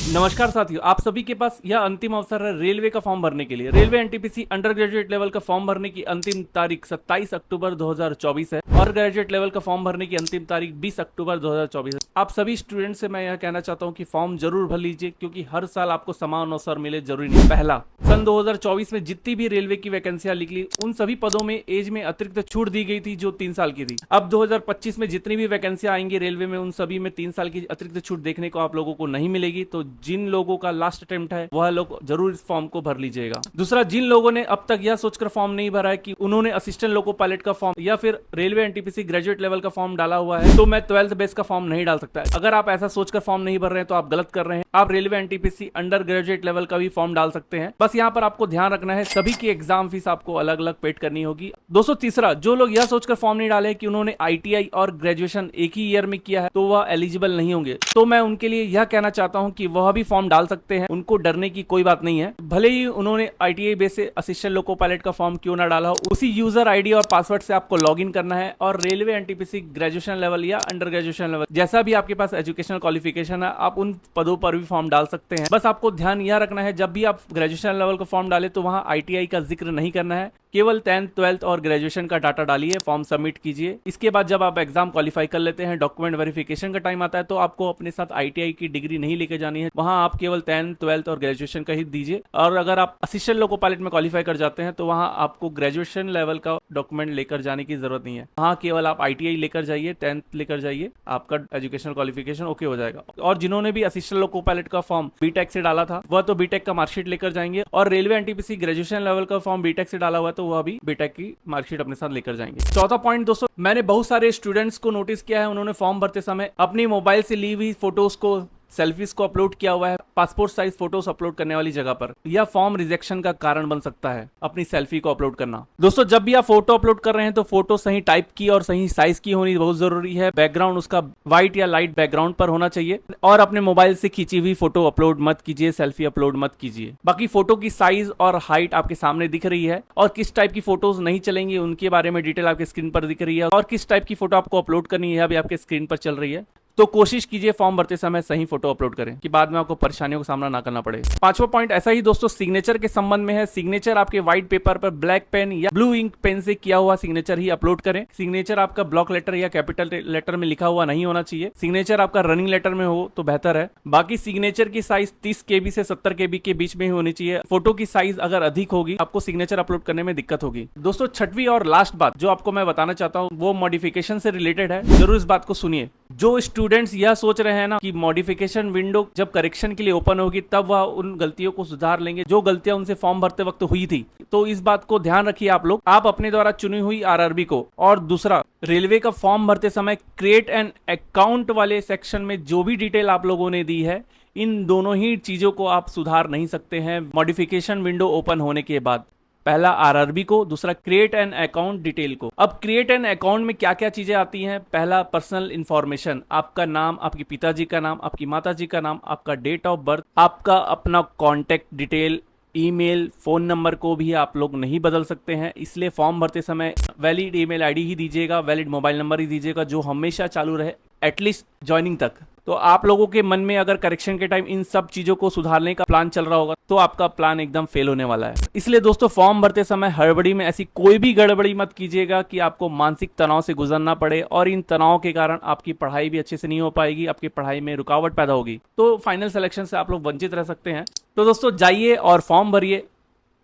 नमस्कार साथियों, आप सभी के पास यह अंतिम अवसर है रेलवे का फॉर्म भरने के लिए। Railway NTPC under graduate level का फॉर्म भरने की अंतिम तारीख 27 अक्टूबर 2024 है और ग्रेजुएट लेवल का फॉर्म भरने की अंतिम तारीख 20 अक्टूबर 2024 है। आप सभी स्टूडेंट से मैं यह कहना चाहता हूं कि फॉर्म जरूर भर लीजिए, क्योंकि हर साल आपको समान अवसर मिले जरूरी नहीं। पहला, सन 2024 में जितनी भी रेलवे की वैकेंसियां निकली उन सभी पदों में एज में अतिरिक्त छूट दी गई थी जो 3 साल की थी। अब 2025 में जितनी भी वैकेंसियां आएंगी रेलवे में उन सभी में 3 साल की अतिरिक्त छूट देखने को आप लोगों को नहीं मिलेगी। तो जिन लोगों का लास्ट अटेम्प्ट है वह लोग जरूर इस फॉर्म को भर लीजिएगा। दूसरा, जिन लोगों ने अब तक यह सोचकर फॉर्म नहीं भरा है कि उन्होंने असिस्टेंट लोको पायलट का फॉर्म या फिर रेलवे एनटीपीसी ग्रेजुएट लेवल का फॉर्म डाला हुआ है तो मैं 12th बेस का फॉर्म नहीं डाल सकता। अगर आप ऐसा सोचकर फॉर्म नहीं भर रहे हैं तो आप गलत कर रहे हैं। आप railway NTPC under graduate level का भी फॉर्म डाल सकते हैं। बस यहाँ पर आपको ध्यान रखना है, सभी की एग्जाम फीस आपको अलग अलग पेड करनी होगी। दोस्तों, तीसरा, जो लोग यह सोचकर फॉर्म नहीं डाले कि उन्होंने आईटीआई और ग्रेजुएशन एक ही ईयर में किया है तो वह एलिजिबल नहीं होंगे, तो मैं उनके लिए यह कहना चाहता हूं कि वह भी फॉर्म डाल सकते हैं। उनको डरने की कोई बात नहीं है। भले ही उन्होंने आईटीआई बेस से असिस्टेंट लोको पायलट का फॉर्म क्यों ना डाला हो, उसी यूजर आईडी और पासवर्ड से आपको लॉगिन करना है और रेलवे एनटीपीसी ग्रेजुएशन लेवल या अंडर ग्रेजुएशन लेवल जैसा भी आपके पास एजुकेशनल क्वालिफिकेशन है आप उन पदों पर भी फॉर्म डाल सकते हैं। बस आपको ध्यान यह रखना है, जब भी आप ग्रेजुएशन लेवल का फॉर्म डाले तो वहां आईटीआई का जिक्र नहीं करना है। केवल 10th 12th और ग्रेजुएशन का डाटा डालिए, फॉर्म सबमिट कीजिए। इसके बाद जब आप एग्जाम क्वालिफाई कर लेते हैं, डॉक्यूमेंट वेरिफिकेशन का टाइम आता है, तो आपको अपने साथ आईटीआई की डिग्री नहीं लेके जानी है। वहां आप केवल 10th 12th और ग्रेजुएशन का ही दीजिए। और अगर आप असिस्टेंट लोको पायलट में क्वालिफाई कर जाते हैं तो वहां आपको ग्रेजुएशन लेवल का डॉक्यूमेंट लेकर जाने की जरूरत नहीं है। वहां केवल आप आईटीआई लेकर जाइए, 10th लेकर जाइए, आपका एजुकेशनल क्वालिफिकेशन ओके हो जाएगा। और जिन्होंने भी असिस्टेंट लोको पायलट का फॉर्म बीटेक से डाला था वह तो बीटेक का मार्कशीट लेकर जाएंगे, और रेलवे एनटीपीसी ग्रेजुएशन लेवल का फॉर्म बीटेक से डाला हुआ तो वह भी बीटेक की मार्कशीट अपने साथ लेकर जाएंगे। चौथा पॉइंट दोस्तों, मैंने बहुत सारे स्टूडेंट्स को नोटिस किया है, उन्होंने फॉर्म भरते समय अपनी मोबाइल से ली हुई फोटोज को, सेल्फीज को अपलोड किया हुआ है पासपोर्ट साइज फोटोज अपलोड करने वाली जगह पर। यह फॉर्म रिजेक्शन का कारण बन सकता है, अपनी सेल्फी को अपलोड करना। दोस्तों, जब भी आप फोटो अपलोड कर रहे हैं तो फोटो सही टाइप की और सही साइज की होनी बहुत जरूरी है। बैकग्राउंड उसका व्हाइट या लाइट बैकग्राउंड पर होना चाहिए, और अपने मोबाइल से खींची हुई फोटो अपलोड मत कीजिए, सेल्फी अपलोड मत कीजिए। बाकी फोटो की साइज और हाइट आपके सामने दिख रही है, और किस टाइप की फोटोज नहीं चलेंगी उनके बारे में डिटेल आपके स्क्रीन पर दिख रही है, और किस टाइप की फोटो आपको अपलोड करनी है अभी आपके स्क्रीन पर चल रही है। तो कोशिश कीजिए फॉर्म भरते समय सही फोटो अपलोड करें कि बाद में आपको परेशानियों का सामना ना करना पड़े। पांचवा पॉइंट ऐसा ही दोस्तों सिग्नेचर के संबंध में है। सिग्नेचर आपके व्हाइट पेपर पर ब्लैक पेन या ब्लू इंक पेन से किया हुआ सिग्नेचर ही अपलोड करें। सिग्नेचर आपका ब्लॉक लेटर या कैपिटल लेटर में लिखा हुआ नहीं होना चाहिए। सिग्नेचर आपका रनिंग लेटर में हो तो बेहतर है। बाकी सिग्नेचर की साइज 30 KB से 70 KB के बीच में ही होनी चाहिए। फोटो की साइज अगर अधिक होगी आपको सिग्नेचर अपलोड करने में दिक्कत होगी। दोस्तों, छठवीं और लास्ट बात जो आपको मैं बताना चाहता हूँ वो मॉडिफिकेशन से रिलेटेड है, जरूर इस बात को सुनिए। जो स्टूडेंट्स यह सोच रहे हैं ना कि मॉडिफिकेशन विंडो जब करेक्शन के लिए ओपन होगी तब वह उन गलतियों को सुधार लेंगे जो गलतियां उनसे फॉर्म भरते वक्त हुई थी, तो इस बात को ध्यान रखिए आप लोग। आप अपने द्वारा चुनी हुई आरआरबी को, और दूसरा रेलवे का फॉर्म भरते समय क्रिएट एन अकाउंट वाले सेक्शन में जो भी डिटेल आप लोगों ने दी है, इन दोनों ही चीजों को आप सुधार नहीं सकते हैं मॉडिफिकेशन विंडो ओपन होने के बाद। पहला आरआरबी को, दूसरा क्रिएट एन अकाउंट डिटेल को। अब क्रिएट एन अकाउंट में क्या क्या चीजें आती हैं? पहला, पर्सनल इंफॉर्मेशन, आपका नाम, आपके पिताजी का नाम, आपकी माताजी का नाम, आपका डेट ऑफ बर्थ, आपका अपना contact detail, email, phone number को भी आप लोग नहीं बदल सकते हैं। इसलिए फॉर्म भरते समय वैलिड ईमेल आईडी ही दीजिएगा, वैलिड मोबाइल नंबर ही दीजिएगा जो हमेशा चालू रहे एटलीस्ट ज्वाइनिंग तक। तो आप लोगों के मन में अगर करेक्शन के टाइम इन सब चीजों को सुधारने का प्लान चल रहा होगा तो आपका प्लान एकदम फेल होने वाला है। इसलिए दोस्तों, फॉर्म भरते समय हड़बड़ी में ऐसी कोई भी गड़बड़ी मत कीजिएगा कि आपको मानसिक तनाव से गुजरना पड़े, और इन तनाव के कारण आपकी पढ़ाई भी अच्छे से नहीं हो पाएगी, आपकी पढ़ाई में रुकावट पैदा होगी, तो फाइनल सिलेक्शन से आप लोग वंचित रह सकते हैं। तो दोस्तों, जाइए और फॉर्म भरिए।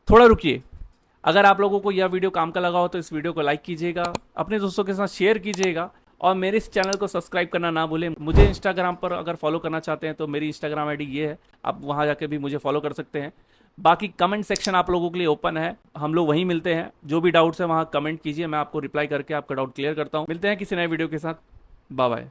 थोड़ा रुकिए, अगर आप लोगों को यह वीडियो काम का लगा हो तो इस वीडियो को लाइक कीजिएगा, अपने दोस्तों के साथ शेयर कीजिएगा, और मेरे इस चैनल को सब्सक्राइब करना ना भूलें। मुझे इंस्टाग्राम पर अगर फॉलो करना चाहते हैं तो मेरी इंस्टाग्राम आईडी ये है, आप वहां जाके भी मुझे फॉलो कर सकते हैं। बाकी कमेंट सेक्शन आप लोगों के लिए ओपन है, हम लोग वहीं मिलते हैं। जो भी डाउट्स है वहां कमेंट कीजिए, मैं आपको रिप्लाई करके आपका डाउट क्लियर करता हूं। मिलते हैं किसी नए वीडियो के साथ। Bye bye.